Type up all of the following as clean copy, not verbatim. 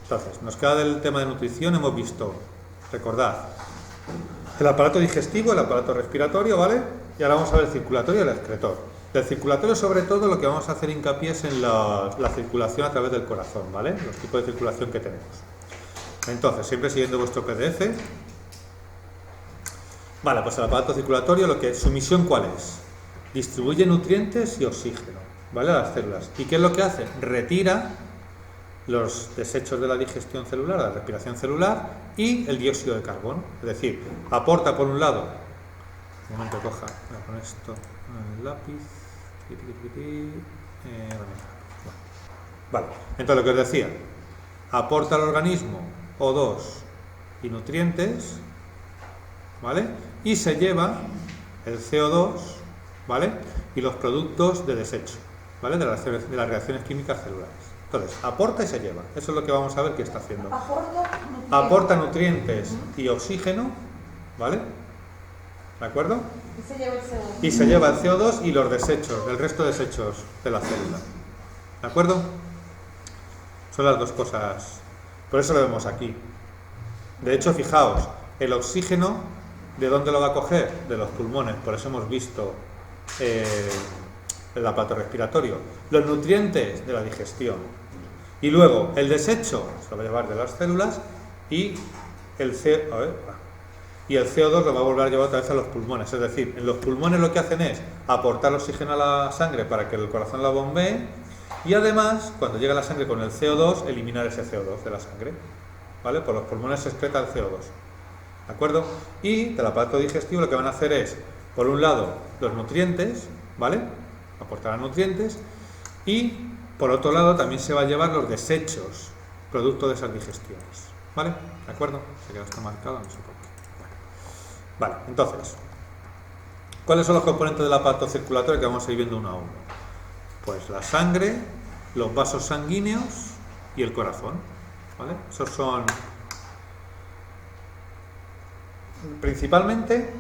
Entonces, nos queda del tema de nutrición, hemos visto, recordad, el aparato digestivo, el aparato respiratorio, ¿vale? Y ahora vamos a ver el circulatorio y el excretor. Del circulatorio, sobre todo, lo que vamos a hacer hincapié es en la circulación a través del corazón, ¿vale? Los tipos de circulación que tenemos. Entonces, siempre siguiendo vuestro PDF. Vale, pues el aparato circulatorio, su misión, ¿cuál es? Distribuye nutrientes y oxígeno, ¿vale? A las células. ¿Y qué es lo que hace? Retira los desechos de la digestión celular, la respiración celular y el dióxido de carbono. Es decir, aporta por un lado, un momento coja, voy a poner esto en el lápiz, vale, entonces lo que os decía, aporta al organismo O2 y nutrientes, ¿vale? Y se lleva el CO2, ¿vale? Y los productos de desecho, ¿vale? De las reacciones químicas celulares. Entonces, aporta y se lleva. Eso es lo que vamos a ver que está haciendo. Aporta nutrientes y oxígeno, ¿vale? ¿De acuerdo? Y se lleva el CO2. Y se lleva el CO2 y los desechos, el resto de desechos de la célula. ¿De acuerdo? Son las dos cosas. Por eso lo vemos aquí. De hecho, fijaos, el oxígeno, ¿de dónde lo va a coger? De los pulmones. Por eso hemos visto el aparato respiratorio. Los nutrientes de la digestión. Y luego el desecho se lo va a llevar de las células y el CO2 lo va a volver a llevar otra vez a los pulmones. Es decir, en los pulmones lo que hacen es aportar oxígeno a la sangre para que el corazón la bombee y además, cuando llega la sangre con el CO2, eliminar ese CO2 de la sangre. ¿Vale? Por los pulmones se excreta el CO2. ¿De acuerdo? Y del aparato digestivo lo que van a hacer es, por un lado, los nutrientes, ¿vale? Aportarán nutrientes y por otro lado también se va a llevar los desechos producto de esas digestiones, ¿vale? ¿De acuerdo? Se queda esto marcado, no sé por qué. Vale, entonces, ¿cuáles son los componentes del aparato circulatorio que vamos a ir viendo uno a uno? Pues la sangre, los vasos sanguíneos y el corazón, ¿vale? Esos son principalmente,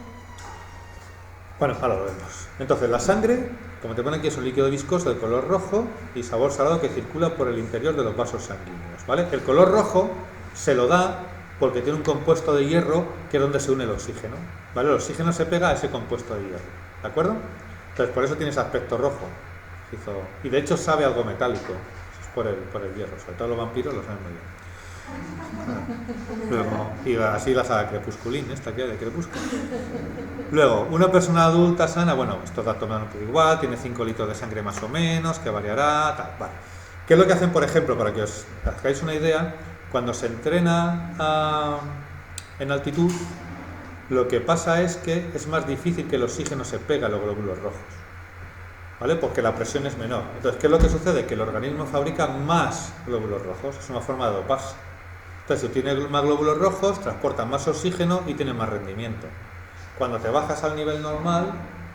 bueno, ahora lo vemos. Entonces, la sangre, como te pone aquí, es un líquido viscoso de color rojo y sabor salado que circula por el interior de los vasos sanguíneos, ¿vale? El color rojo se lo da porque tiene un compuesto de hierro que es donde se une el oxígeno, ¿vale? El oxígeno se pega a ese compuesto de hierro, ¿de acuerdo? Entonces, por eso tiene ese aspecto rojo. Y de hecho sabe algo metálico, es por el hierro, sobre todo los vampiros lo saben muy bien. Luego, y así la saga Crepusculín, esta que hay de Crepúsculo. Luego, una persona adulta sana, bueno, estos datos me dan un poco igual, tiene 5 litros de sangre más o menos, que variará, tal, vale. ¿Qué es lo que hacen, por ejemplo, para que os hagáis una idea? Cuando se entrena en altitud, lo que pasa es que es más difícil que el oxígeno se pegue a los glóbulos rojos, ¿vale? Porque la presión es menor. Entonces, ¿qué es lo que sucede? Que el organismo fabrica más glóbulos rojos, es una forma de doparse. Entonces, si tienes más glóbulos rojos, transportan más oxígeno y tienes más rendimiento. Cuando te bajas al nivel normal,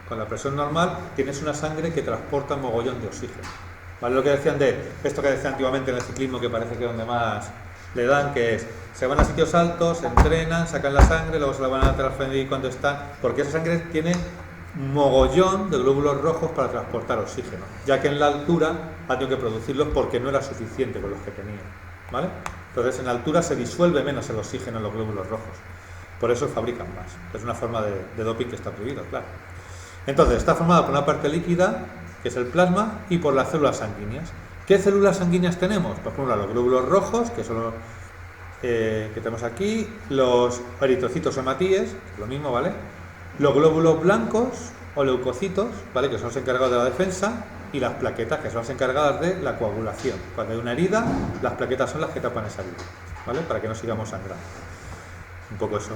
con la presión normal, tienes una sangre que transporta un mogollón de oxígeno. ¿Vale? Lo que decían esto que decía antiguamente en el ciclismo, que parece que es donde más le dan, que es, se van a sitios altos, se entrenan, sacan la sangre, luego se la van a transferir cuando están, porque esa sangre tiene un mogollón de glóbulos rojos para transportar oxígeno, ya que en la altura ha tenido que producirlos porque no era suficiente con los que tenía, ¿vale? Entonces en altura se disuelve menos el oxígeno en los glóbulos rojos, por eso fabrican más. Es una forma de doping que está prohibido, claro. Entonces está formada por una parte líquida, que es el plasma, y por las células sanguíneas. ¿Qué células sanguíneas tenemos? Pues por un lado los glóbulos rojos, que son los que tenemos aquí, los eritrocitos o hematíes, lo mismo, ¿vale? Los glóbulos blancos o leucocitos, ¿vale? Que son los encargados de la defensa, y las plaquetas, que son las encargadas de la coagulación. Cuando hay una herida, las plaquetas son las que tapan esa herida, ¿vale? Para que no sigamos sangrando. Un poco eso.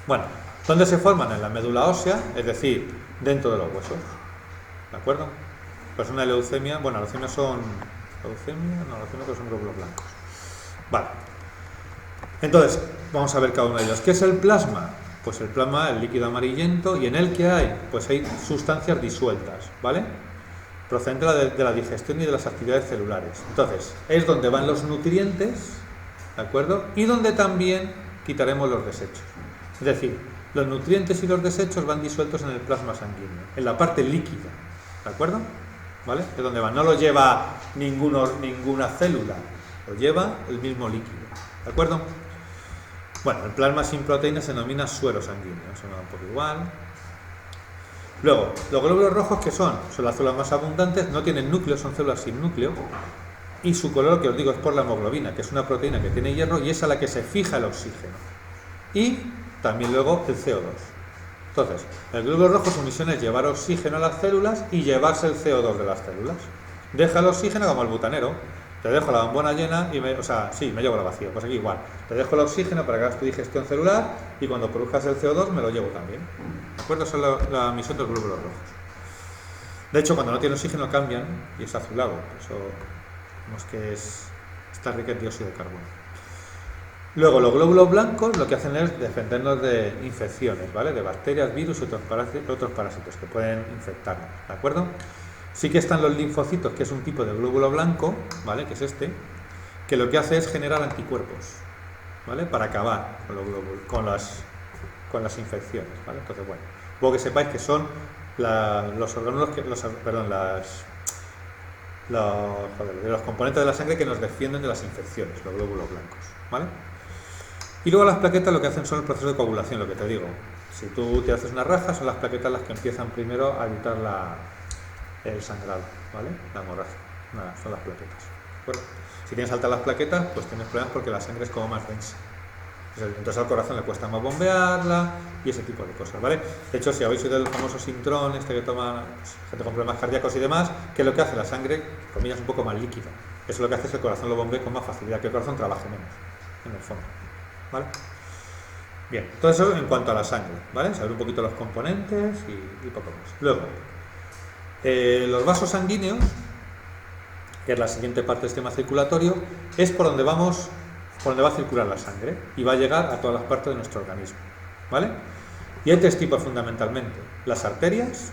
Bueno, ¿dónde se forman? En la médula ósea, es decir, dentro de los huesos, ¿de acuerdo? Pues una leucemia, bueno, leucemia son que son glóbulos blancos. Vale. Entonces, vamos a ver cada uno de ellos. ¿Qué es el plasma? Pues el plasma, el líquido amarillento, y en él ¿qué hay? Pues hay sustancias disueltas, ¿vale? Procedentes de la digestión y de las actividades celulares. Entonces, es donde van los nutrientes, ¿de acuerdo? Y donde también quitaremos los desechos. Es decir, los nutrientes y los desechos van disueltos en el plasma sanguíneo, en la parte líquida, ¿de acuerdo? ¿Vale? Es donde van, no lo lleva ninguna célula, lo lleva el mismo líquido, ¿de acuerdo? Bueno, el plasma sin proteína se denomina suero sanguíneo, eso me da un poco igual. Luego, los glóbulos rojos, ¿qué son? Son las células más abundantes, no tienen núcleo, son células sin núcleo, y su color, que os digo, es por la hemoglobina, que es una proteína que tiene hierro y es a la que se fija el oxígeno. Y también luego el CO2. Entonces, el glóbulo rojo su misión es llevar oxígeno a las células y llevarse el CO2 de las células. Deja el oxígeno como el butanero. Te dejo la bombona llena y me llevo la vacía. Pues aquí igual. Te dejo el oxígeno para que hagas tu digestión celular y cuando produzcas el CO2 me lo llevo también. ¿De acuerdo? Esa es la misión de los glóbulos rojos. De hecho, cuando no tiene oxígeno cambian y es azulado. Eso vemos que está rica en dióxido de carbono. Luego, los glóbulos blancos lo que hacen es defendernos de infecciones, ¿vale? De bacterias, virus y otros parásitos que pueden infectarnos, ¿de acuerdo? Sí que están los linfocitos, que es un tipo de glóbulo blanco, ¿vale? Que es este, que lo que hace es generar anticuerpos, ¿vale? Para acabar con las infecciones, ¿vale? Entonces, bueno, luego que sepáis que son los componentes de la sangre que nos defienden de las infecciones, los glóbulos blancos, ¿vale? Y luego las plaquetas lo que hacen son el proceso de coagulación, lo que te digo. Si tú te haces una raja, son las plaquetas las que empiezan primero a evitar el sangrado, ¿vale? La hemorragia. Nada, son las plaquetas. Bueno, si tienes altas las plaquetas, pues tienes problemas porque la sangre es como más densa. Entonces al corazón le cuesta más bombearla y ese tipo de cosas, ¿vale? De hecho, si habéis oído del famoso Sintrón, que toma gente con problemas cardíacos y demás, que es lo que hace la sangre, comillas, un poco más líquida. Eso lo que hace es que el corazón lo bombee con más facilidad, que el corazón trabaje menos, en el fondo. ¿Vale? Bien, todo eso en cuanto a la sangre, ¿vale? Saber un poquito los componentes y poco más. Luego, los vasos sanguíneos, que es la siguiente parte del sistema circulatorio, es por donde va a circular la sangre y va a llegar a todas las partes de nuestro organismo, ¿vale? Y hay tres tipos fundamentalmente: las arterias,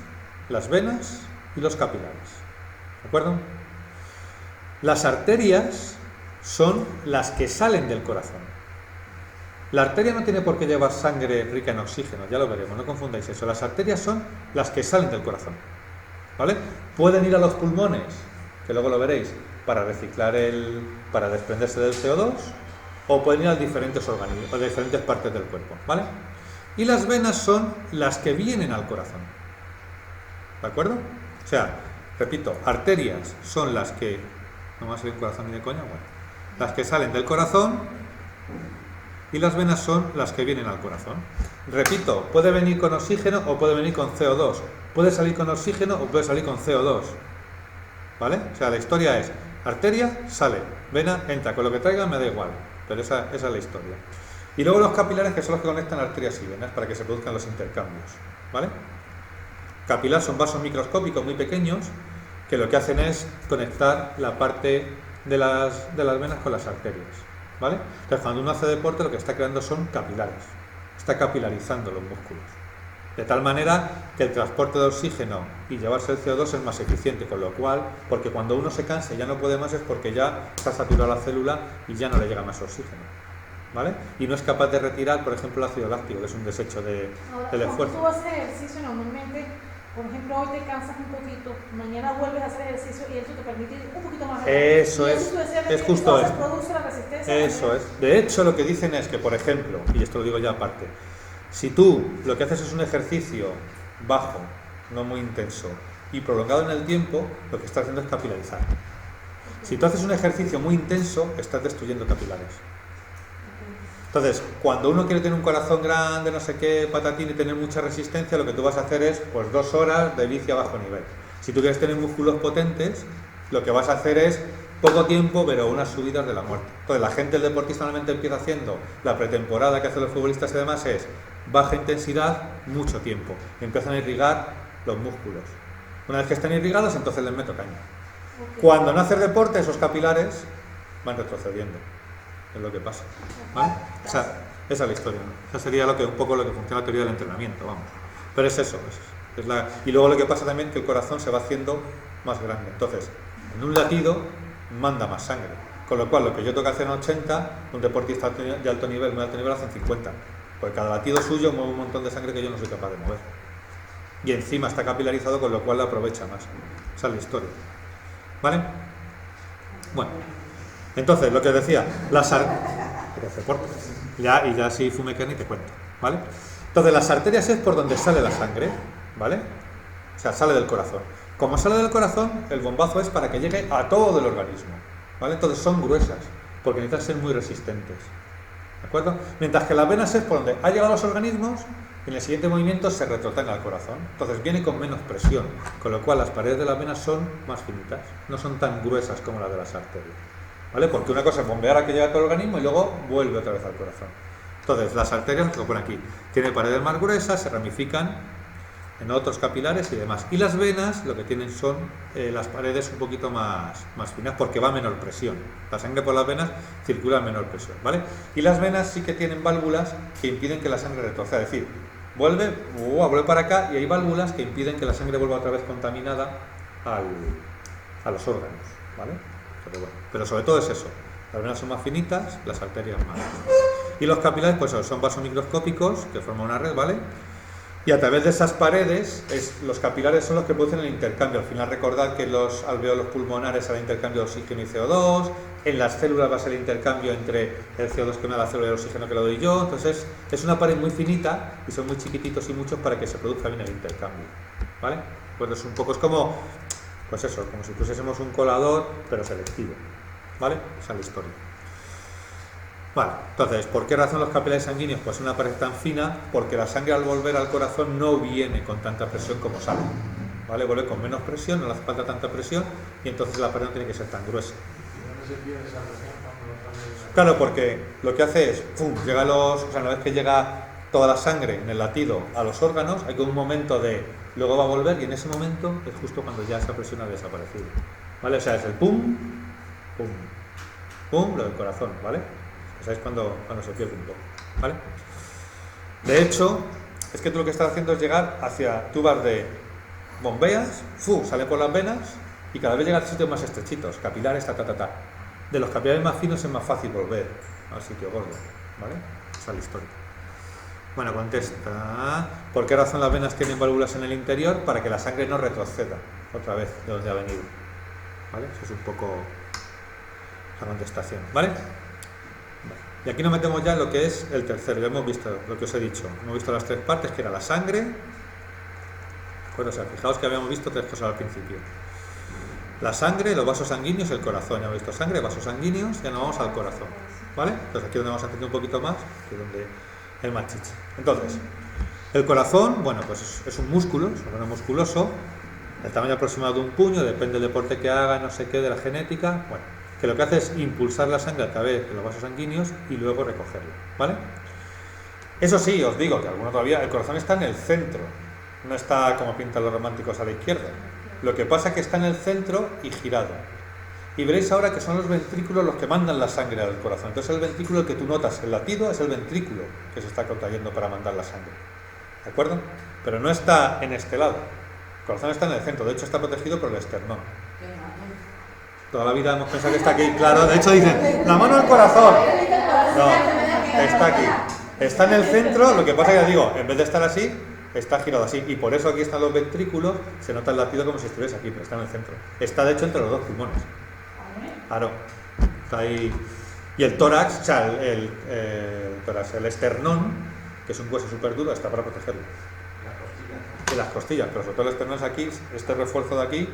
las venas y los capilares, ¿de acuerdo? Las arterias son las que salen del corazón. La arteria no tiene por qué llevar sangre rica en oxígeno, ya lo veremos, no confundáis eso. Las arterias son las que salen del corazón, ¿vale? Pueden ir a los pulmones, que luego lo veréis, para reciclar para desprenderse del CO2, o pueden ir a diferentes organismos, a diferentes partes del cuerpo, ¿vale? Y las venas son las que vienen al corazón, ¿de acuerdo? O sea, repito, arterias son las que... ¿No va a salir un corazón ni de coña? Bueno, las que salen del corazón, y las venas son las que vienen al corazón. Repito, puede venir con oxígeno o puede venir con CO2. Puede salir con oxígeno o puede salir con CO2. ¿Vale? O sea, la historia es: arteria, sale; vena, entra. Con lo que traiga me da igual. Pero esa es la historia. Y luego los capilares, que son los que conectan arterias y venas para que se produzcan los intercambios. ¿Vale? Capilar son vasos microscópicos muy pequeños que lo que hacen es conectar la parte de las venas con las arterias. ¿Vale? Entonces, cuando uno hace deporte, lo que está creando son capilares, está capilarizando los músculos, de tal manera que el transporte de oxígeno y llevarse el CO2 es más eficiente, con lo cual, porque cuando uno se cansa y ya no puede más, es porque ya está saturada la célula y ya no le llega más oxígeno, ¿vale? Y no es capaz de retirar, por ejemplo, el ácido láctico, que es un desecho del esfuerzo. Tú haces ejercicio normalmente, por ejemplo, hoy te cansas un poquito, mañana vuelves a hacer ejercicio y eso te permite ir un poquito más. Eso es justo esto. Produce la resistencia. Eso es. De hecho, lo que dicen es que, por ejemplo, y esto lo digo ya aparte, si tú lo que haces es un ejercicio bajo, no muy intenso y prolongado en el tiempo, lo que estás haciendo es capilarizar. Si tú haces un ejercicio muy intenso, estás destruyendo capilares. Entonces, cuando uno quiere tener un corazón grande, no sé qué, patatín, y tener mucha resistencia, lo que tú vas a hacer es, pues, 2 horas de bici a bajo nivel. Si tú quieres tener músculos potentes, lo que vas a hacer es poco tiempo, pero unas subidas de la muerte. Entonces, la gente, el deportista, normalmente empieza haciendo la pretemporada que hacen los futbolistas y demás, es baja intensidad, mucho tiempo. Empiezan a irrigar los músculos. Una vez que están irrigados, entonces les meto caña. Cuando no haces deporte, esos capilares van retrocediendo. Es lo que pasa, ¿vale? Esa es la historia, ¿no? Esa sería un poco lo que funciona la teoría del entrenamiento, vamos. Pero es eso, y luego lo que pasa también es que el corazón se va haciendo más grande. Entonces, en un latido manda más sangre. Con lo cual, lo que yo tengo que hacer en 80, un deportista de alto nivel, muy alto nivel, hace en 50. Porque cada latido suyo mueve un montón de sangre que yo no soy capaz de mover. Y encima está capilarizado, con lo cual la aprovecha más. Esa es la historia. ¿Vale? Bueno. Entonces, lo que os decía, las ya si fume carne te cuento, ¿vale? Entonces, las arterias es por donde sale la sangre, ¿vale? O sea, sale del corazón. Como sale del corazón, el bombazo es para que llegue a todo el organismo, ¿vale? Entonces son gruesas, porque necesitan ser muy resistentes, ¿de acuerdo? Mientras que las venas es por donde ha llegado a los organismos y en el siguiente movimiento se retrotraen al corazón. Entonces viene con menos presión, con lo cual las paredes de las venas son más finitas, no son tan gruesas como las de las arterias, ¿vale? Porque una cosa es bombear a que llegue a todo el organismo y luego vuelve otra vez al corazón. Entonces, las arterias, lo ponen aquí, tienen paredes más gruesas, se ramifican en otros capilares y demás. Y las venas lo que tienen son las paredes un poquito más finas porque va a menor presión. La sangre por las venas circula a menor presión, ¿vale? Y las venas sí que tienen válvulas que impiden que la sangre retroceda, es decir, vuelve para acá y hay válvulas que impiden que la sangre vuelva otra vez contaminada a los órganos, ¿vale? Pero sobre todo es eso, las venas son más finitas, las arterias más. Y los capilares pues son vasos microscópicos que forman una red, ¿vale? Y a través de esas paredes, los capilares son los que producen el intercambio. Al final recordad que en los alveolos pulmonares hay intercambio de oxígeno y CO2, en las células va a ser el intercambio entre el CO2 que me da la célula y el oxígeno que lo doy yo. Entonces es una pared muy finita y son muy chiquititos y muchos para que se produzca bien el intercambio, ¿vale? Pues es un poco, es como, pues eso, como si pusiésemos un colador, pero selectivo, ¿vale? Esa es la historia. Vale, entonces, ¿por qué razón los capilares sanguíneos? Pues una pared tan fina, porque la sangre al volver al corazón no viene con tanta presión como sale, ¿vale? Vuelve con menos presión, no le hace falta tanta presión y entonces la pared no tiene que ser tan gruesa. Claro, porque lo que hace es, ¡pum!, llega o sea, una vez que llega toda la sangre en el latido a los órganos, hay como un momento de, luego va a volver y en ese momento es justo cuando ya esa presión ha desaparecido, ¿vale? O sea, es el pum, pum, pum, lo del corazón, ¿vale? ¿Sabéis cuando se pierde un poco? ¿Vale? De hecho, es que tú lo que estás haciendo es llegar hacia, tú vas de bombeas, sale por las venas y cada vez llega a sitios más estrechitos, capilares, De los capilares más finos es más fácil volver al sitio gordo, ¿vale? Esa es la historia. Bueno, contesta. ¿Por qué razón las venas tienen válvulas en el interior? Para que la sangre no retroceda otra vez de donde ha venido, ¿vale? Eso es un poco la contestación, ¿vale? Y aquí nos metemos ya en lo que es el tercero. Ya hemos visto lo que os he dicho. Hemos visto las tres partes, que era la sangre. Bueno, o sea, fijaos que habíamos visto tres cosas al principio. La sangre, los vasos sanguíneos y el corazón. Ya hemos visto sangre, vasos sanguíneos, ya nos vamos al corazón, ¿vale? Entonces aquí es donde vamos a entender un poquito más, que es donde hay más chicha. Entonces, el corazón, bueno, pues es un músculo, es un órgano musculoso, del tamaño aproximado de un puño, depende del deporte que haga, no sé qué, de la genética, bueno, que lo que hace es impulsar la sangre a través de los vasos sanguíneos y luego recogerla, ¿vale? Eso sí, os digo que alguno todavía, el corazón está en el centro, no está como pintan los románticos a la izquierda. Lo que pasa es que está en el centro y girado. Y veréis ahora que son los ventrículos los que mandan la sangre al corazón. Entonces el ventrículo que tú notas, el latido, es el ventrículo que se está contrayendo para mandar la sangre, ¿de acuerdo? Pero no está en este lado. El corazón está en el centro, de hecho está protegido por el esternón. Toda la vida hemos pensado que está aquí, claro, de hecho dicen, la mano al corazón. No, está aquí. Está en el centro, lo que pasa es que ya digo, en vez de estar así, está girado así. Y por eso aquí están los ventrículos, se nota el latido como si estuviese aquí, pero está en el centro. Está de hecho entre los dos pulmones. Claro, está ahí. Y el tórax, o sea, el tórax, el esternón, que es un hueso súper duro, está para protegerlo. Y las costillas, pero sobre todo el esternón es aquí, este refuerzo de aquí,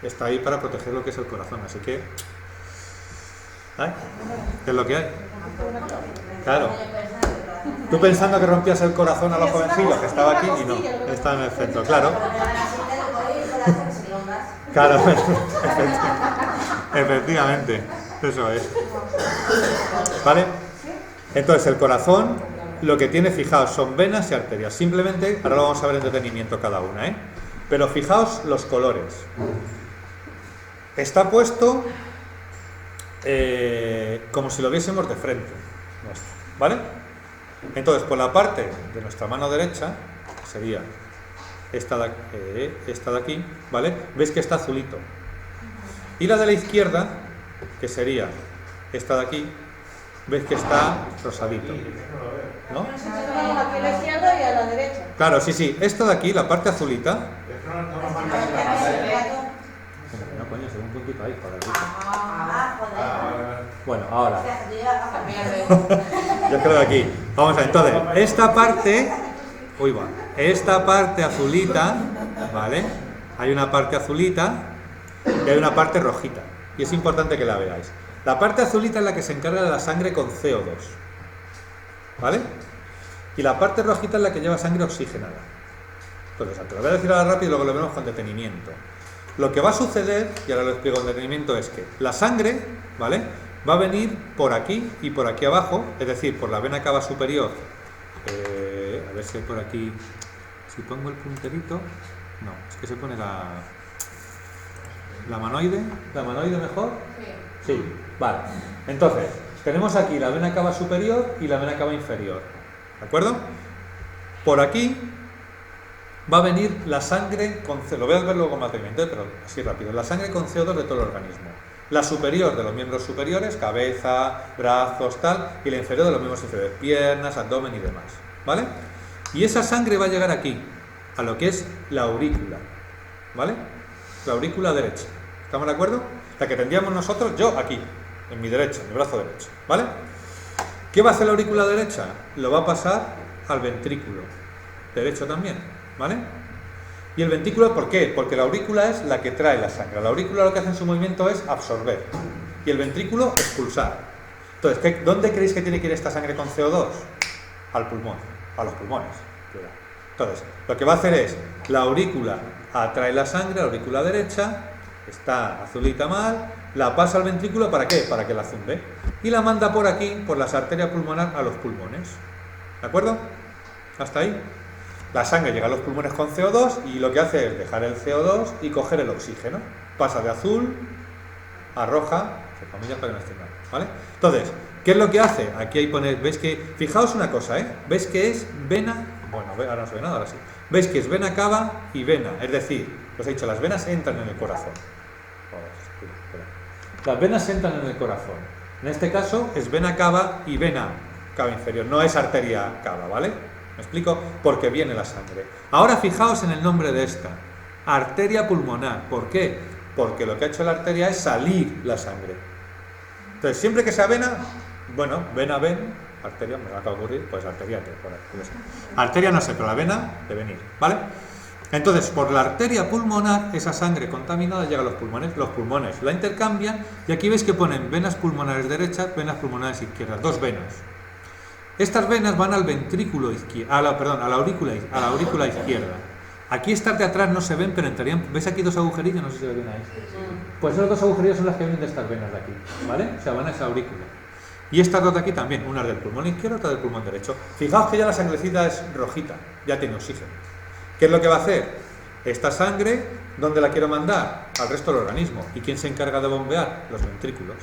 está ahí para proteger lo que es el corazón, así que ¿ay? ¿Qué es lo que hay? Claro. Tú pensando que rompías el corazón a los jovencillos, que estaba aquí y no, estaba en el centro, claro. Claro, efectivamente, eso es. ¿Vale? Entonces el corazón, lo que tiene, fijaos, son venas y arterias. Simplemente, ahora lo vamos a ver en detenimiento cada una, ¿eh? Pero fijaos los colores. Está puesto como si lo viésemos de frente, ¿vale? Entonces, por la parte de nuestra mano derecha, sería esta de aquí, ¿vale? Veis que está azulito. Y la de la izquierda, que sería esta de aquí, veis que está rosadito, ¿no? Aquí a la izquierda y a la derecha. Claro, sí, esta de aquí, la parte azulita. No, coño, se ve un puntito ahí, joder. Bueno, ahora. Cambiar Yo creo que aquí. Vamos a ver, entonces, esta parte, esta parte azulita, ¿vale? Hay una parte azulita y hay una parte rojita. Y es importante que la veáis. La parte azulita es la que se encarga de la sangre con CO2, ¿vale? Y la parte rojita es la que lleva sangre oxigenada. Entonces, te lo voy a decir ahora rápido y luego lo vemos con detenimiento. Lo que va a suceder, y ahora lo explico con detenimiento, es que la sangre, ¿vale?, va a venir por aquí y por aquí abajo, es decir, por la vena cava superior. A ver si hay por aquí, si pongo el punterito, no, es que se pone la manoide mejor. Sí, vale. Entonces, tenemos aquí la vena cava superior y la vena cava inferior, ¿de acuerdo? Por aquí va a venir la sangre con CO2, lo voy a ver luego más detenimiento, pero así rápido, la sangre con CO2 de todo el organismo. La superior de los miembros superiores, cabeza, brazos, tal, y la inferior de los miembros inferiores, piernas, abdomen y demás, ¿vale? Y esa sangre va a llegar aquí, a lo que es la aurícula, ¿vale? La aurícula derecha, ¿estamos de acuerdo? La que tendríamos nosotros, yo aquí, en mi derecha, en mi brazo derecho, ¿vale? ¿Qué va a hacer la aurícula derecha? Lo va a pasar al ventrículo derecho también, ¿vale? ¿Y el ventrículo por qué? Porque la aurícula es la que trae la sangre. La aurícula lo que hace en su movimiento es absorber y el ventrículo expulsar. Entonces, ¿dónde creéis que tiene que ir esta sangre con CO2? Al pulmón, a los pulmones. Entonces, lo que va a hacer es, la aurícula atrae la sangre, la aurícula derecha, está azulita mal, la pasa al ventrículo, ¿para qué? Para que la zumbe. Y la manda por aquí, por las arterias pulmonares, a los pulmones. ¿De acuerdo? ¿Hasta ahí? La sangre llega a los pulmones con CO2 y lo que hace es dejar el CO2 y coger el oxígeno. Pasa de azul a roja, entre comillas para que no esté mal, ¿vale? Entonces, ¿qué es lo que hace? Aquí ahí pone, veis que, fijaos una cosa, ¿veis que es vena? Bueno, ahora no se ve nada, ahora sí. Veis que es vena cava y vena, es decir, os he dicho, las venas entran en el corazón. Las venas entran en el corazón. En este caso es vena cava y vena cava inferior, no es arteria cava, ¿vale? ¿Me explico? Porque viene la sangre. Ahora fijaos en el nombre de esta, arteria pulmonar. ¿Por qué? Porque lo que ha hecho la arteria es salir la sangre. Entonces, siempre que sea vena, bueno, vena, arteria, me acaba de ocurrir, pues arteria, arteria no sé, pero la vena de venir, ¿vale? Entonces, por la arteria pulmonar, esa sangre contaminada llega a los pulmones la intercambian y aquí veis que ponen venas pulmonares derechas, venas pulmonares izquierdas, dos venas. Estas venas van al ventrículo izquierdo, a la aurícula izquierda. Aquí estas de atrás no se ven, pero entrarían. ¿Ves aquí dos agujerillos? No sé si se ven ahí. Pues esos dos agujerillos son las que vienen de estas venas de aquí, ¿vale? O sea, van a esa aurícula. Y estas dos de aquí también, una del pulmón izquierdo, otra del pulmón derecho. Fijaos que ya la sangrecita es rojita, ya tiene oxígeno. ¿Qué es lo que va a hacer? Esta sangre, ¿dónde la quiero mandar? Al resto del organismo. ¿Y quién se encarga de bombear? Los ventrículos.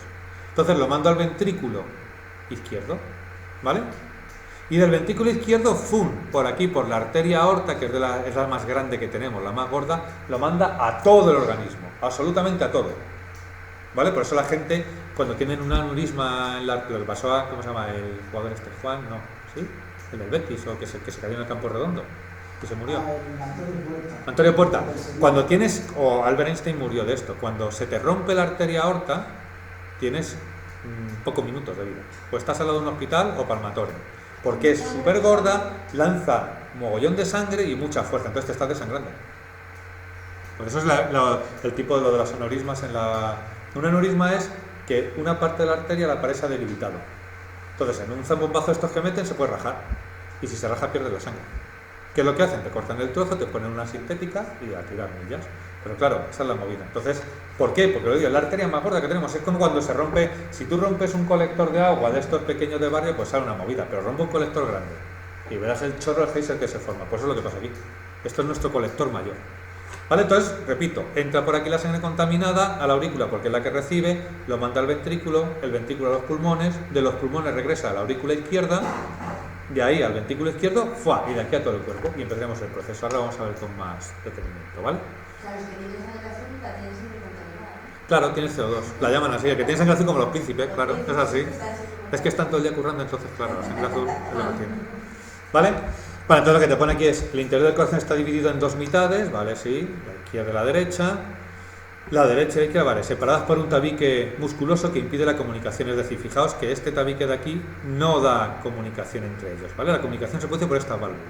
Entonces lo mando al ventrículo izquierdo, ¿vale? Y del ventrículo izquierdo, ¡fum!, por aquí, por la arteria aorta, que es la más grande que tenemos, la más gorda, lo manda a todo el organismo, absolutamente a todo, ¿vale? Por eso la gente, cuando tienen un aneurisma, lo que pasó a, ¿cómo se llama? El jugador Juan, no, ¿sí? El del Betis, o que se cayó en el campo redondo, que se murió. Antonio Puerta. Cuando tienes, o Albert Einstein murió de esto, cuando se te rompe la arteria aorta, tienes pocos minutos de vida. O estás al lado de un hospital o palmatorio. Porque es súper gorda, lanza mogollón de sangre y mucha fuerza, entonces te estás desangrando. Por eso es el tipo de lo de los aneurismas un aneurisma es que una parte de la arteria la pared se ha debilitado. Entonces, en un zambombazo de estos que meten se puede rajar. Y si se raja, pierde la sangre. ¿Qué es lo que hacen? Te cortan el trozo, te ponen una sintética y a tirar millas. Pero claro, esa es la movida. Entonces, ¿por qué? Porque lo digo, la arteria más gorda que tenemos es como cuando se rompe, si tú rompes un colector de agua de estos pequeños de barrio, pues sale una movida, pero rompe un colector grande y verás el chorro de geyser que se forma. Pues eso es lo que pasa aquí. Esto es nuestro colector mayor. ¿Vale? Entonces, repito, entra por aquí la sangre contaminada a la aurícula porque es la que recibe, lo manda al ventrículo, el ventrículo a los pulmones, de los pulmones regresa a la aurícula izquierda, de ahí al ventrículo izquierdo, ¡fua!, y de aquí a todo el cuerpo. Y empezaremos el proceso. Ahora vamos a ver con más detenimiento, ¿vale? Claro, tienes CO2, la llaman así, el que tiene sangre azul como los príncipes, claro, es así. Es que están todo el día currando, entonces, claro, la sangre azul es lo que tiene. ¿Vale? Vale, entonces lo que te pone aquí es, el interior del corazón está dividido en dos mitades, ¿vale? Sí, la izquierda y la derecha. La derecha y la izquierda, vale, separadas por un tabique musculoso que impide la comunicación. Es decir, fijaos que este tabique de aquí no da comunicación entre ellos, ¿vale? La comunicación se produce por estas válvulas,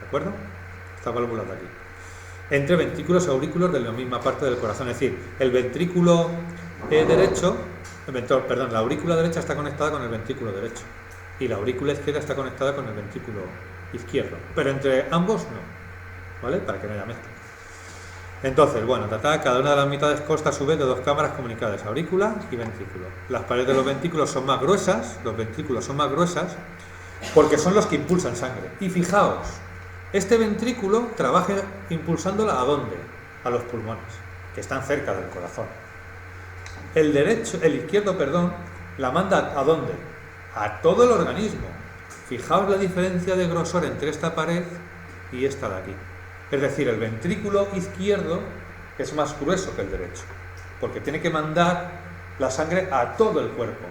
¿de acuerdo? Estas válvulas de aquí. Entre ventrículos y aurículos de la misma parte del corazón. Es decir, el ventrículo derecho, la aurícula derecha está conectada con el ventrículo derecho y la aurícula izquierda está conectada con el ventrículo izquierdo. Pero entre ambos no, ¿vale? Para que no haya mezcla. Entonces, bueno, cada una de las mitades consta a su vez de dos cámaras comunicadas, aurícula y ventrículo. Las paredes de los ventrículos son más gruesas, los ventrículos son más gruesas, porque son los que impulsan sangre. Y fijaos, este ventrículo trabaja impulsándola ¿a dónde? A los pulmones, que están cerca del corazón. El izquierdo, la manda ¿a dónde? A todo el organismo. Fijaos la diferencia de grosor entre esta pared y esta de aquí. Es decir, el ventrículo izquierdo es más grueso que el derecho, porque tiene que mandar la sangre a todo el cuerpo,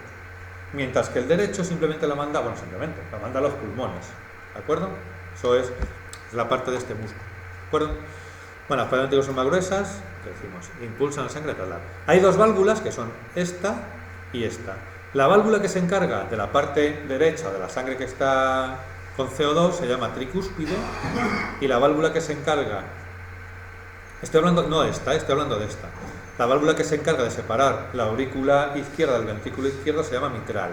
mientras que el derecho simplemente la manda a los pulmones, ¿de acuerdo? Eso es la parte de este músculo, ¿de acuerdo? Bueno, las paredes ventrículos son más gruesas, que decimos, impulsan la sangre a trasladar. Hay dos válvulas que son esta y esta. La válvula que se encarga de la parte derecha de la sangre que está con CO2 se llama tricúspide, y la válvula que se encarga, estoy hablando de esta, la válvula que se encarga de separar la aurícula izquierda del ventrículo izquierdo se llama mitral,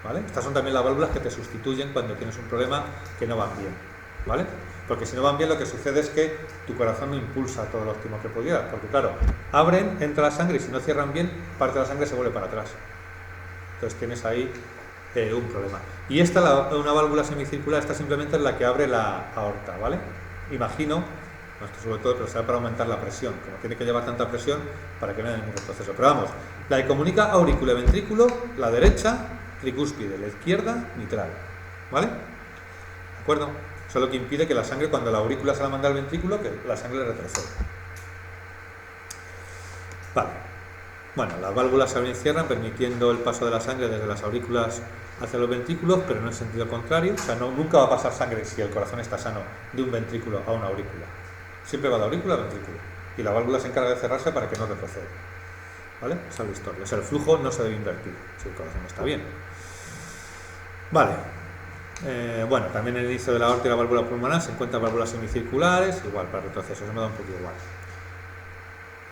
¿vale? Estas son también las válvulas que te sustituyen cuando tienes un problema que no van bien, ¿vale? Porque si no van bien, lo que sucede es que tu corazón no impulsa todo lo óptimo que pudiera, porque claro, abren, entra la sangre y si no cierran bien, parte de la sangre se vuelve para atrás. Entonces tienes ahí un problema. Y esta, una válvula semicircular, esta simplemente es la que abre la aorta, ¿vale? Imagino, no esto sobre todo, pero será para aumentar la presión, como tiene que llevar tanta presión para que no haya ningún retroceso. Pero vamos, la que comunica aurícula y ventrículo, la derecha, tricúspide, la izquierda, mitral, ¿vale? ¿De acuerdo? Eso es lo que impide que la sangre, cuando la aurícula se la manda al ventrículo, que la sangre le retroceda. Vale. Bueno, las válvulas se abren y cierran, permitiendo el paso de la sangre desde las aurículas hacia los ventrículos, pero no en sentido contrario. O sea, nunca va a pasar sangre, si el corazón está sano, de un ventrículo a una aurícula. Siempre va de aurícula a ventrículo. Y la válvula se encarga de cerrarse para que no retroceda. ¿Vale? Esa es la historia. O sea, el flujo no se debe invertir si el corazón está bien. Vale. Bueno, también en el inicio de la aorta y la válvula pulmonar se encuentran válvulas semicirculares, igual para retroceso, eso me da un poquito igual.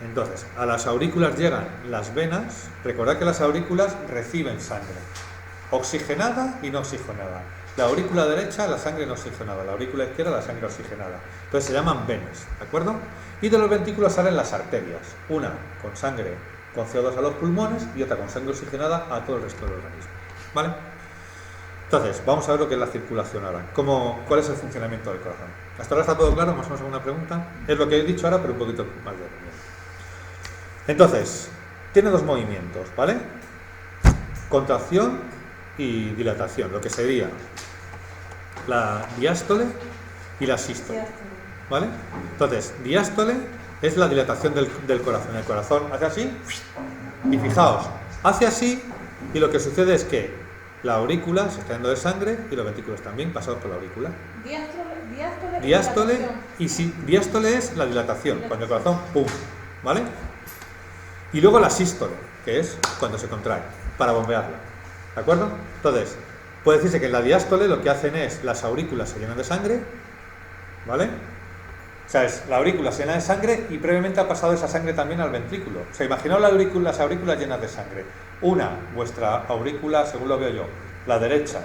Entonces, a las aurículas llegan las venas. Recordad que las aurículas reciben sangre oxigenada y no oxigenada. La aurícula derecha, la sangre no oxigenada, la aurícula izquierda, la sangre oxigenada. Entonces se llaman venas, ¿de acuerdo? Y de los ventrículos salen las arterias, una con sangre con CO2 a los pulmones y otra con sangre oxigenada a todo el resto del organismo, ¿vale? Entonces, vamos a ver lo que es la circulación ahora. ¿Cuál es el funcionamiento del corazón? ¿Hasta ahora está todo claro? ¿Más o menos alguna pregunta? Es lo que he dicho ahora, pero un poquito más de opinión. Entonces, tiene dos movimientos, ¿vale? Contracción y dilatación, lo que sería la diástole y la sístole, ¿vale? Entonces, diástole es la dilatación del corazón. El corazón hace así, y fijaos, hace así, y lo que sucede es que la aurícula se está yendo de sangre y los ventrículos también pasados por la aurícula. Diástole diástole es la dilatación, cuando el corazón, ¡pum!, ¿vale? Y luego la sístole, que es cuando se contrae, para bombearla, ¿de acuerdo? Entonces, puede decirse que en la diástole lo que hacen es, las aurículas se llenan de sangre, ¿vale? O sea, la aurícula se llena de sangre y previamente ha pasado esa sangre también al ventrículo. O sea, imaginaos las aurículas llenas de sangre. Vuestra aurícula, según lo veo yo, la derecha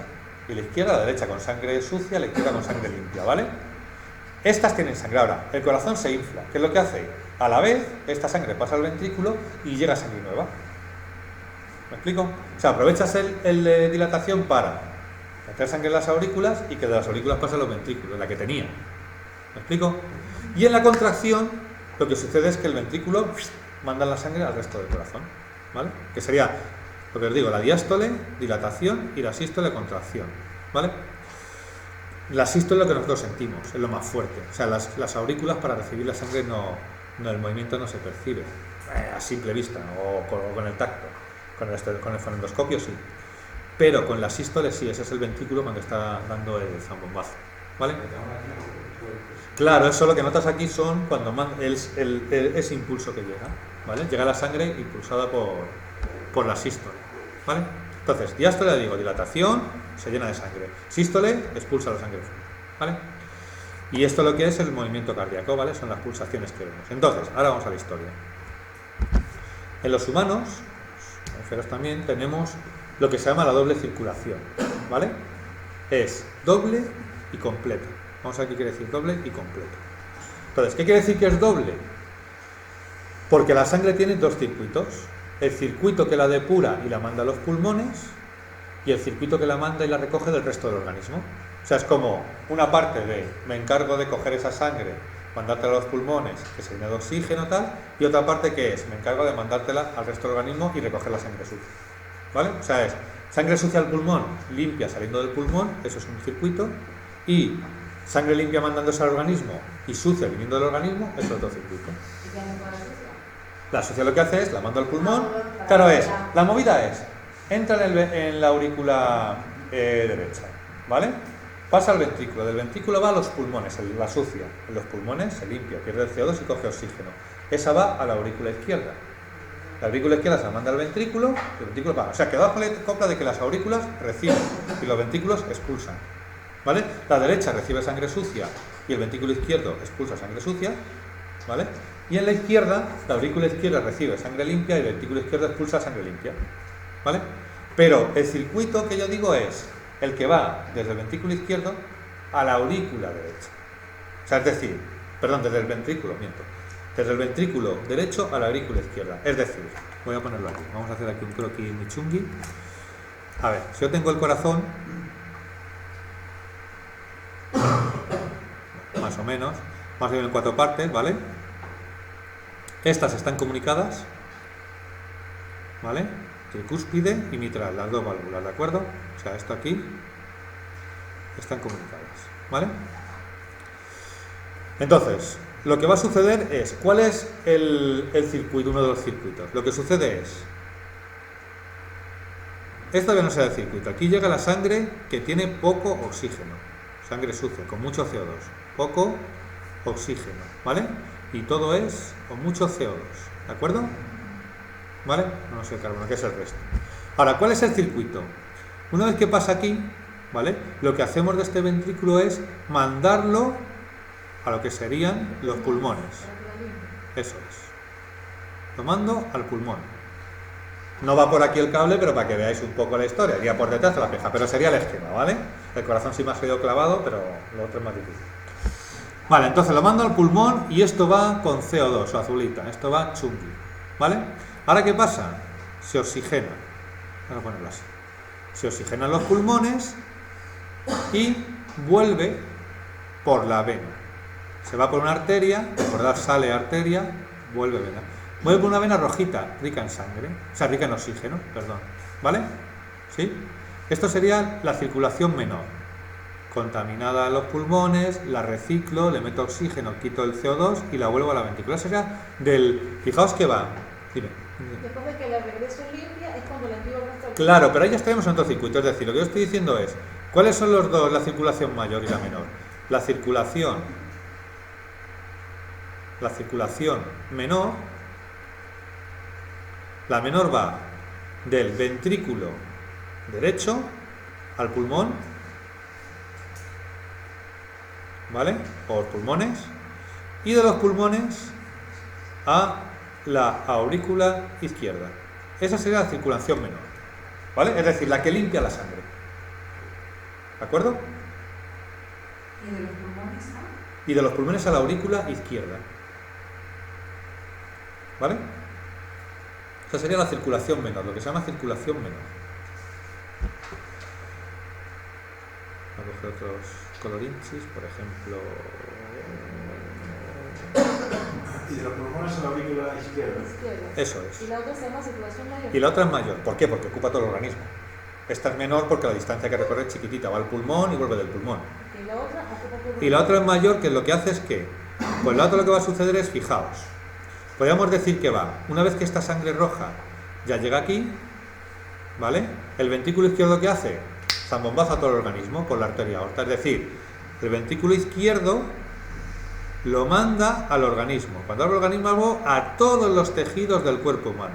y la derecha con sangre sucia, la izquierda con sangre limpia, ¿vale? Estas tienen sangre. Ahora, el corazón se infla. ¿Qué es lo que hace? A la vez, esta sangre pasa al ventrículo y llega sangre nueva. ¿Me explico? O sea, aprovechas el de dilatación para meter sangre en las aurículas y que de las aurículas pasa a los ventrículos, la que tenía. ¿Me explico? Y en la contracción, lo que sucede es que el ventrículo manda la sangre al resto del corazón, ¿vale? Que sería, lo que os digo, la diástole, dilatación, y la sístole, contracción, ¿vale? La sístole es lo que nosotros sentimos, es lo más fuerte. O sea, las aurículas para recibir la sangre el movimiento no se percibe a simple vista o con el tacto. Con el fonendoscopio sí. Pero con la sístole sí, ese es el ventrículo cuando está dando el zambombazo, ¿vale? Claro, eso lo que notas aquí son cuando ese impulso que llega, ¿vale? Llega la sangre impulsada por la sístole, ¿vale? Entonces, diástole, digo, dilatación, se llena de sangre. Sístole, expulsa la sangre fuera, ¿vale? Y esto lo que es el movimiento cardíaco, ¿vale? Son las pulsaciones que vemos. Entonces, ahora vamos a la historia. En los humanos, los mamíferos también, tenemos lo que se llama la doble circulación, ¿vale? Es doble y completa. Vamos a ver qué quiere decir doble y completo. Entonces, ¿qué quiere decir que es doble? Porque la sangre tiene dos circuitos. El circuito que la depura y la manda a los pulmones y el circuito que la manda y la recoge del resto del organismo. O sea, es como una parte de me encargo de coger esa sangre, mandártela a los pulmones, que se llene de oxígeno tal, y otra parte que es me encargo de mandártela al resto del organismo y recoger la sangre sucia, ¿vale? O sea, es sangre sucia al pulmón, limpia saliendo del pulmón, eso es un circuito, y sangre limpia mandándose al organismo y sucia viniendo del organismo, eso es otro circuito. La sucia lo que hace es, la mando al pulmón, claro, la movida es, entra en la aurícula derecha, ¿vale? Pasa al ventrículo, del ventrículo va a los pulmones, la sucia, en los pulmones se limpia, pierde el CO2 y coge oxígeno. Esa va a la aurícula izquierda. La aurícula izquierda se la manda al ventrículo, el ventrículo va. O sea, que bajo la copla de que las aurículas reciben y los ventrículos expulsan, ¿vale? La derecha recibe sangre sucia y el ventrículo izquierdo expulsa sangre sucia, ¿vale? Y en la izquierda, la aurícula izquierda recibe sangre limpia y el ventrículo izquierdo expulsa sangre limpia, ¿vale? Pero el circuito que yo digo es el que va desde el ventrículo izquierdo a la aurícula derecha. O sea, es decir, perdón, desde el ventrículo, miento. Desde el ventrículo derecho a la aurícula izquierda. Es decir, voy a ponerlo aquí. Vamos a hacer aquí un croquis muy chungui. A ver, si yo tengo el corazón, más o menos, más bien en 4 partes, ¿vale? Estas están comunicadas, ¿vale? Tricúspide y mitral, las dos válvulas, ¿de acuerdo? O sea, esto aquí están comunicadas, ¿vale? Entonces, lo que va a suceder es, ¿cuál es el circuito, uno de los circuitos? Lo que sucede es, esta todavía no será el circuito, aquí llega la sangre que tiene poco oxígeno, sangre sucia, con mucho CO2, poco oxígeno, ¿vale? Y todo es con mucho CO2, ¿de acuerdo? ¿Vale? No sé el carbono, que es el resto. Ahora, ¿cuál es el circuito? Una vez que pasa aquí, ¿vale? Lo que hacemos de este ventrículo es mandarlo a lo que serían los pulmones. Eso es. Lo mando al pulmón. No va por aquí el cable, pero para que veáis un poco la historia. Iría por detrás de la peja, pero sería el esquema, ¿vale? El corazón sí me ha salido clavado, pero lo otro es más difícil. Vale, entonces lo mando al pulmón y esto va con CO2 o azulita. Esto va chungui, ¿vale? Ahora, ¿qué pasa? Se oxigena. Vamos a ponerlo así. Se oxigenan los pulmones y vuelve por la vena. Se va por una arteria, recordad, sale arteria, vuelve vena. Vuelve por una vena rojita, rica en sangre, o sea, rica en oxígeno, perdón. ¿Vale? ¿Sí? Esto sería la circulación menor. Contaminada a los pulmones, la reciclo, le meto oxígeno, quito el CO2 y la vuelvo a la ventrícula. Sería del... Fijaos que va... Dime. Después de que la regreso limpia es cuando la envío al resto del... Claro, pero ahí ya estaremos en otro circuito. Es decir, lo que yo estoy diciendo es, ¿cuáles son los dos, la circulación mayor y la menor? La circulación menor, la menor va del ventrículo derecho al pulmón, ¿vale? Por pulmones, y de los pulmones a la aurícula izquierda. Esa sería la circulación menor, ¿vale? Es decir, la que limpia la sangre. ¿De acuerdo? ¿Y de los pulmones a? Y de los pulmones a la aurícula izquierda. ¿Vale? Esa sería la circulación menor, lo que se llama circulación menor. Voy a coger otros colorinchis, por ejemplo... Y de los pulmones a la aurícula izquierda. Eso es. Y la otra se llama circulación mayor. Y la otra es mayor. ¿Por qué? Porque ocupa todo el organismo. Esta es menor porque la distancia que recorre es chiquitita. Va al pulmón y vuelve del pulmón. Y la otra ocupa todo. Y la otra es mayor, que lo que hace es que... Pues la otra lo que va a suceder es, fijaos, podríamos decir que va, una vez que esta sangre roja ya llega aquí, ¿vale? El ventrículo izquierdo, ¿qué hace? Zambombazo a todo el organismo por la arteria aorta. Es decir, el ventrículo izquierdo lo manda al organismo. Cuando hablo de organismo, hablo a todos los tejidos del cuerpo humano.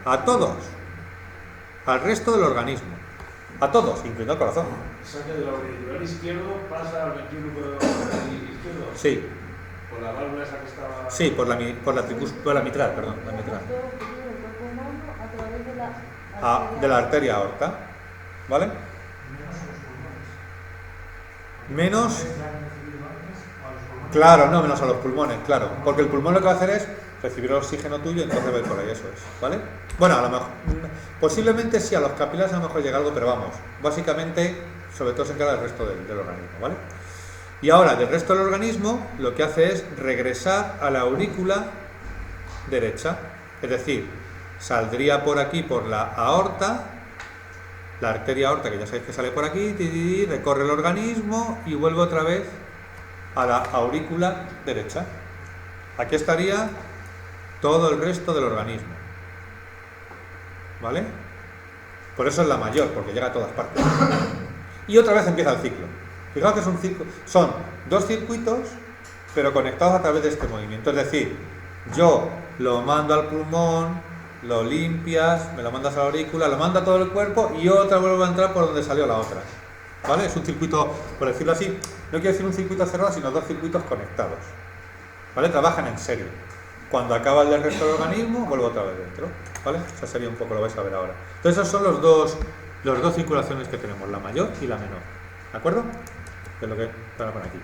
A todos. Al resto del organismo. A todos, incluyendo el corazón. Sangre del auricular izquierdo pasa al ventrículo izquierdo. Sí, Por la válvula esa que estaba. sí, por la mitral, perdón, la mitral. A través de la De la arteria aorta, ¿vale? Menos, claro, no, menos a los pulmones, claro, porque el pulmón lo que va a hacer es recibir el oxígeno tuyo y entonces va a ir por ahí, eso es, ¿vale? Bueno, a lo mejor, posiblemente sí, a los capilares a lo mejor llega algo, pero vamos, básicamente, sobre todo se encarga del resto del organismo, ¿vale? Y ahora, del resto del organismo, lo que hace es regresar a la aurícula derecha, es decir, saldría por aquí, por la aorta, la arteria aorta, que ya sabéis que sale por aquí, recorre el organismo y vuelve otra vez a la aurícula derecha. Aquí estaría todo el resto del organismo, ¿vale? Por eso es la mayor, porque llega a todas partes. Y otra vez empieza el ciclo. Fijaos que es un ciclo, son dos circuitos, pero conectados a través de este movimiento. Es decir, yo lo mando al pulmón, lo limpias, me lo mandas a la aurícula, lo manda a todo el cuerpo y otra vuelve a entrar por donde salió la otra. ¿Vale? Es un circuito, por decirlo así, no quiero decir un circuito cerrado, sino dos circuitos conectados. ¿Vale? Trabajan en serie. Cuando acaba el del resto del organismo, vuelvo otra vez dentro. ¿Vale? Esa sería un poco, lo vais a ver ahora. Entonces esos son los dos circulaciones que tenemos, la mayor y la menor. ¿De acuerdo? Que es lo que voy a poner aquí.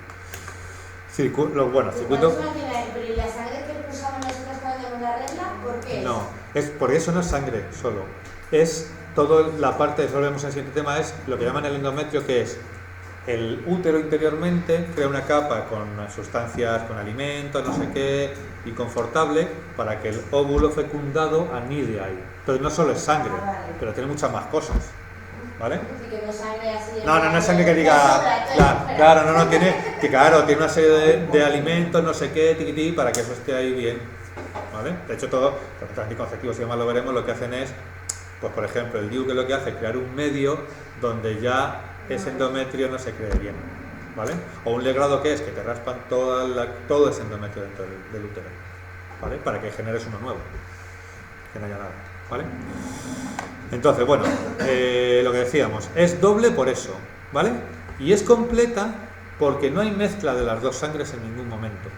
Circuito. Pero ¿y la sangre que usamos nosotros cuando tenemos la regla? ¿Por qué? No, es porque eso no es sangre solo. Es toda la parte, eso lo vemos en el siguiente tema, es lo que llaman el endometrio, que es el útero interiormente, crea una capa con sustancias, con alimentos, no sé qué, y confortable, para que el óvulo fecundado anide ahí. Entonces no solo es sangre, pero tiene muchas más cosas. ¿Vale? Así que no es sangre así. No es sangre que diga. Claro, no, tiene una serie de alimentos, no sé qué, tiquití, para que eso esté ahí bien. ¿Vale? De hecho, todos los anticonceptivos y demás lo veremos, lo que hacen es, pues por ejemplo, el DIU, que lo que hace es crear un medio donde ya ese endometrio no se cree bien. ¿Vale? O un legrado, que es que te raspan todo ese endometrio dentro del útero. ¿Vale? Para que generes uno nuevo. Que no haya nada. ¿Vale? Entonces, bueno, lo que decíamos, es doble por eso, ¿vale? Y es completa porque no hay mezcla de las dos sangres en ningún momento,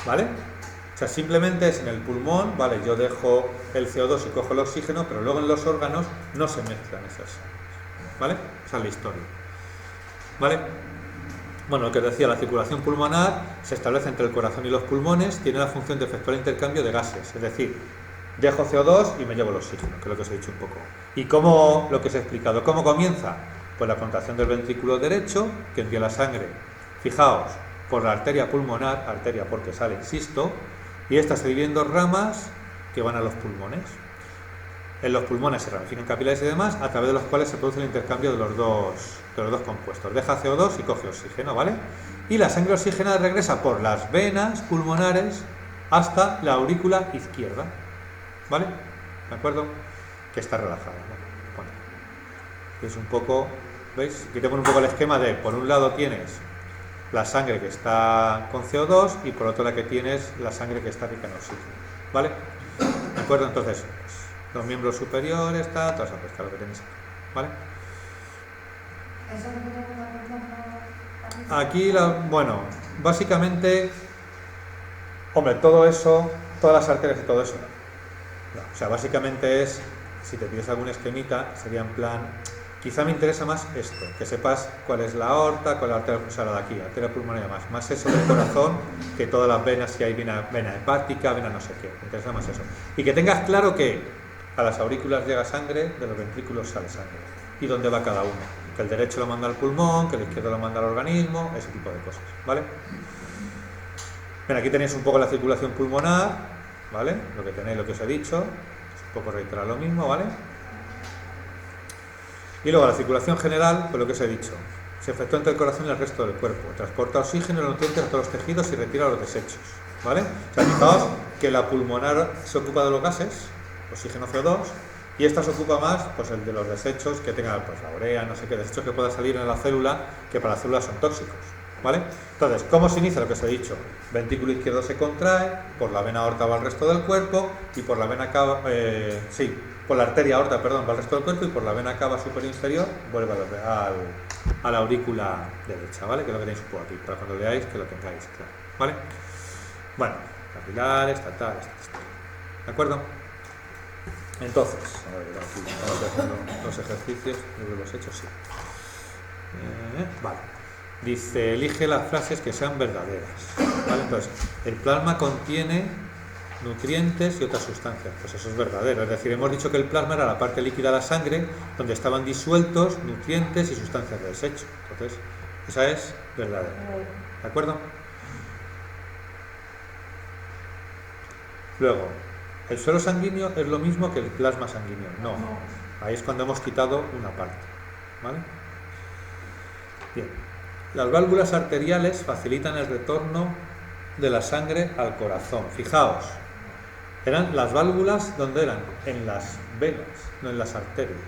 ¿vale? O sea, simplemente es en el pulmón, ¿vale? Yo dejo el CO2 y cojo el oxígeno, pero luego en los órganos no se mezclan esas sangres, ¿vale? Esa es la historia, ¿vale? Bueno, lo que decía, la circulación pulmonar se establece entre el corazón y los pulmones, tiene la función de efectuar el intercambio de gases, es decir, dejo CO2 y me llevo el oxígeno, que es lo que os he dicho un poco. ¿Y cómo, lo que os he explicado, cómo comienza? Pues la contracción del ventrículo derecho, que envía la sangre, fijaos, por la arteria pulmonar, arteria porque sale, insisto, y esta se divide en dos ramas que van a los pulmones. En los pulmones se ramifican capilares y demás, a través de los cuales se produce el intercambio de los dos compuestos. Deja CO2 y coge oxígeno, ¿vale? Y la sangre oxigenada regresa por las venas pulmonares hasta la aurícula izquierda. ¿Vale? ¿De acuerdo? Que está relajada. Bueno, es un poco, ¿veis? Aquí te pone un poco el esquema de, por un lado tienes la sangre que está con CO2 y por otro lado que tienes la sangre que está rica en oxígeno. ¿Vale? ¿De acuerdo? Entonces, pues, los miembros superiores, toda esa pesca, lo que tenéis aquí. ¿Vale? Aquí, bueno, básicamente, hombre, todo eso, todas las arterias y todo eso, no. O sea, básicamente es, si te pides algún esquemita, sería en plan, quizá me interesa más esto, que sepas cuál es la aorta, cuál es la arteria, o sea, la de aquí, arteria pulmonar y demás, más eso del corazón, que todas las venas, si hay vena hepática, vena no sé qué, me interesa más eso. Y que tengas claro que a las aurículas llega sangre, de los ventrículos sale sangre, y dónde va cada uno, que el derecho lo manda al pulmón, que el izquierdo lo manda al organismo, ese tipo de cosas, ¿vale? Bien, aquí tenéis un poco la circulación pulmonar, ¿vale? Lo que tenéis, lo que os he dicho, es un poco reiterar lo mismo, ¿vale? Y luego la circulación general, pues lo que os he dicho, se efectúa entre el corazón y el resto del cuerpo, transporta oxígeno y los nutrientes a todos los tejidos y retira los desechos, ¿vale? O sea, fijaos que la pulmonar se ocupa de los gases, oxígeno, CO2, y esta se ocupa más, pues el de los desechos que tenga, pues la urea, no sé qué, desechos que pueda salir en la célula, que para las células son tóxicos, ¿vale? Entonces, ¿cómo se inicia lo que os he dicho? Ventrículo izquierdo se contrae, por la vena aorta va al resto del cuerpo y por la vena cava, por la arteria aorta, perdón, va al resto del cuerpo y por la vena cava superior inferior vuelve a la aurícula derecha, ¿vale? Que lo tenéis un poco aquí, para cuando leáis que lo tengáis claro, ¿vale? Bueno, capilares, tal. ¿De acuerdo? Entonces, a ver, aquí estamos haciendo los ejercicios, los hechos, sí. Vale. Dice, elige las frases que sean verdaderas, ¿vale? Entonces, el plasma contiene nutrientes y otras sustancias, pues eso es verdadero, es decir, hemos dicho que el plasma era la parte líquida de la sangre donde estaban disueltos nutrientes y sustancias de desecho, entonces, esa es verdadera, ¿de acuerdo? Luego, ¿el suero sanguíneo es lo mismo que el plasma sanguíneo? No, ahí es cuando hemos quitado una parte, ¿vale? Bien. Las válvulas arteriales facilitan el retorno de la sangre al corazón. Fijaos, eran las válvulas donde eran en las venas, no en las arterias.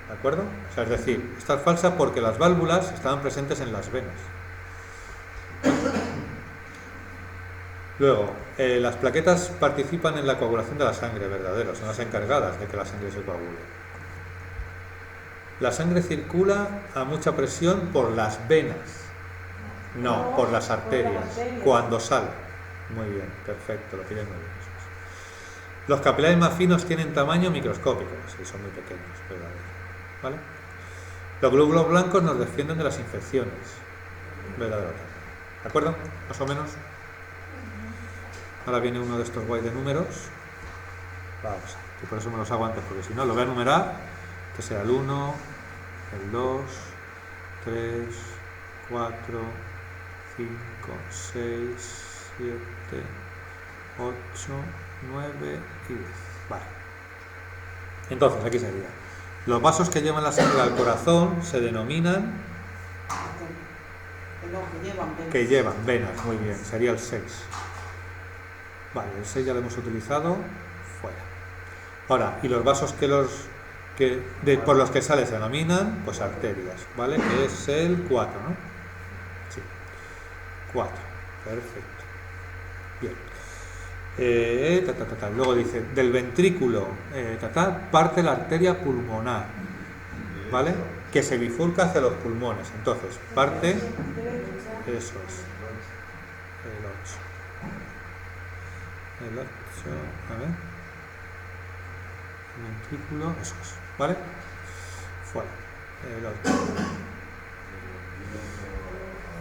¿De acuerdo? O sea, es decir, esta es falsa porque las válvulas estaban presentes en las venas. Luego, las plaquetas participan en la coagulación de la sangre, verdadero, son las encargadas de que la sangre se coagule. La sangre circula a mucha presión por las venas, no, por las arterias, cuando sale. Muy bien, perfecto, lo pilláis muy bien. Los capilares más finos tienen tamaño microscópico, sí, son muy pequeños, ¿vale? Los glóbulos blancos nos defienden de las infecciones, verdadero. ¿De acuerdo? Más o menos. Ahora viene uno de estos guays de números. Vamos, que por eso me los hago antes, porque si no, lo voy a numerar. Que sea el 1, el 2, 3, 4, 5, 6, 7, 8, 9 y 10. Vale. Entonces, aquí sería. Los vasos que llevan la sangre al corazón se denominan... Que llevan venas, muy bien. Sería el 6. Vale, el 6 ya lo hemos utilizado. Fuera. Ahora, y los vasos por los que sale se denominan, pues arterias, ¿vale? Que es el 4, ¿no? Sí. 4. Perfecto. Bien. Luego dice, del ventrículo parte la arteria pulmonar, ¿vale? Que se bifurca hacia los pulmones. Entonces, parte, eso es, el 8. El 8, a ver. El ventrículo, eso es, ¿vale? Fuera. El 8.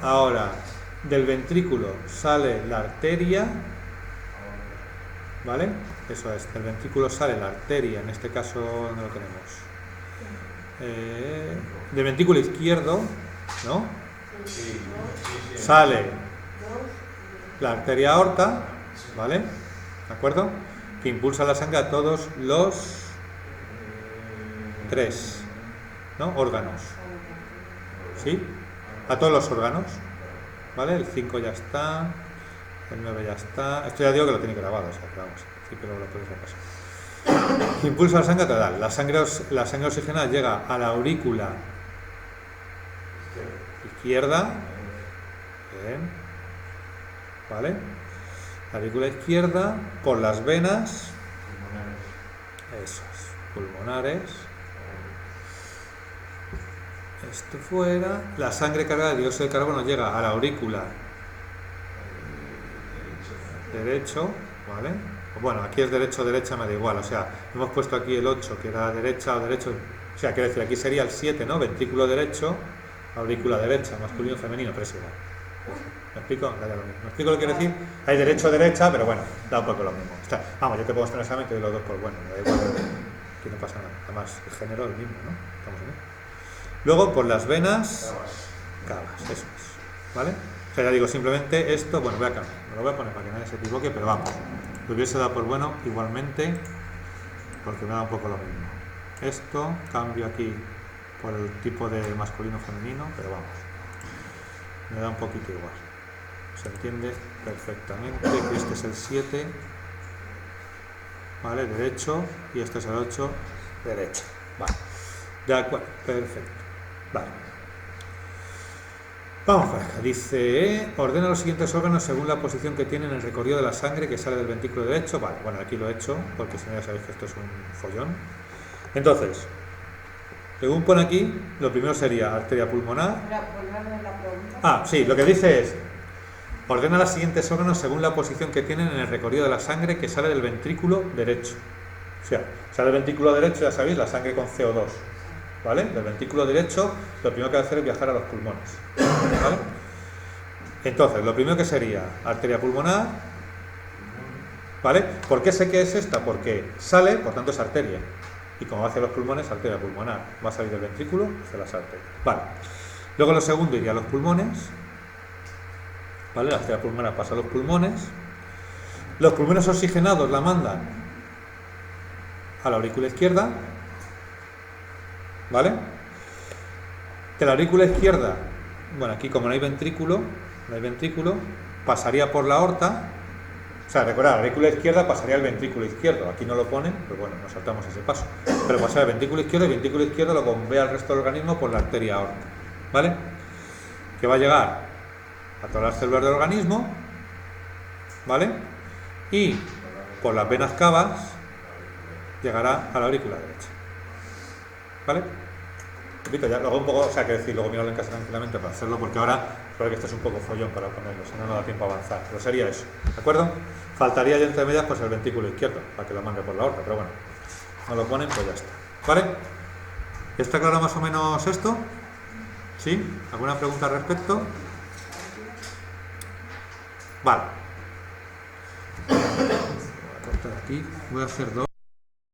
Ahora, del ventrículo sale la arteria, ¿vale? Eso es, del ventrículo sale la arteria, en este caso, ¿dónde lo tenemos? Del ventrículo izquierdo, ¿no? Sale la arteria aorta, ¿vale? ¿De acuerdo? Que impulsa la sangre a todos los 3, ¿no? Órganos. ¿Sí? A todos los órganos. ¿Vale? El 5 ya está. El 9 ya está. Esto ya digo que lo tiene grabado, o sea, que vamos. Sí que luego lo podéis repasar. Impulsa la sangre total. La sangre oxigenada llega a la aurícula izquierda. Bien. ¿Vale? La aurícula izquierda por las venas. Eso es. Pulmonares. Esto fuera. La sangre cargada de dióxido de carbono llega a la aurícula derecho, ¿vale? Bueno, aquí es derecho, derecha, me da igual, o sea, hemos puesto aquí el 8, que era derecha o derecho, o sea, quiero decir, aquí sería el 7, ¿no? Ventrículo derecho, aurícula derecha, masculino, femenino, pero es igual. ¿Me explico? Da lo mismo. ¿Me explico lo que quiero decir? Hay derecho, derecha, pero bueno, da un poco lo mismo. O sea, vamos, yo te puedo estar en el examen y te doy los dos por bueno, me da igual, que no pasa nada. Además, el género es el mismo, ¿no? Estamos en él. Luego, por las venas, cavas, eso es, ¿vale? O sea, ya digo, simplemente esto, bueno, voy a cambiar, me lo voy a poner para que nadie se equivoque, pero vamos, lo hubiese dado por bueno igualmente, porque me da un poco lo mismo. Esto, cambio aquí por el tipo de masculino-femenino, pero vamos, me da un poquito igual. Se entiende perfectamente que este es el 7, ¿vale? Derecho, y este es el 8, derecho, vale. De acuerdo, perfecto, vale. Vamos por acá. Dice, ordena los siguientes órganos según la posición que tienen en el recorrido de la sangre que sale del ventrículo derecho. Vale, bueno, aquí lo he hecho, porque si no ya sabéis que esto es un follón. Entonces, según pone aquí, lo primero sería arteria pulmonar. Volvemos a la pregunta. Ah, sí, lo que dice es, ordena los siguientes órganos según la posición que tienen en el recorrido de la sangre que sale del ventrículo derecho. O sea, sale del ventrículo derecho, ya sabéis, la sangre con CO2. ¿Vale? Del ventrículo derecho, lo primero que va a hacer es viajar a los pulmones. ¿Vale? Entonces, lo primero que sería arteria pulmonar. ¿Vale? ¿Por qué sé que es esta? Porque sale, por tanto es arteria. Y como va hacia los pulmones, arteria pulmonar. Va a salir del ventrículo hacia las arterias. Vale. Luego lo segundo iría a los pulmones. ¿Vale? La arteria pulmonar pasa a los pulmones. Los pulmones oxigenados la mandan a la aurícula izquierda. ¿Vale? De la aurícula izquierda, bueno, aquí como no hay ventrículo, pasaría por la aorta. O sea, recordad, la aurícula izquierda pasaría al ventrículo izquierdo. Aquí no lo ponen, pues bueno, nos saltamos ese paso. Pero pasaría al ventrículo izquierdo y el ventrículo izquierdo lo bombea al resto del organismo por la arteria aorta. ¿Vale? Que va a llegar a todas las células del organismo. ¿Vale? Y por las venas cavas llegará a la aurícula derecha. ¿Vale? Repito, ya luego un poco, o sea, que decir, luego mirarlo en casa tranquilamente para hacerlo, porque ahora creo que esto es un poco follón para ponerlo, si no, no da tiempo a avanzar. Pero sería eso, ¿de acuerdo? Faltaría ya entre medias pues el ventrículo izquierdo, para que lo mande por la aorta, pero bueno, no lo ponen, pues ya está. ¿Vale? ¿Está claro más o menos esto? ¿Sí? ¿Alguna pregunta al respecto? Vale. Voy a cortar aquí, voy a hacer dos.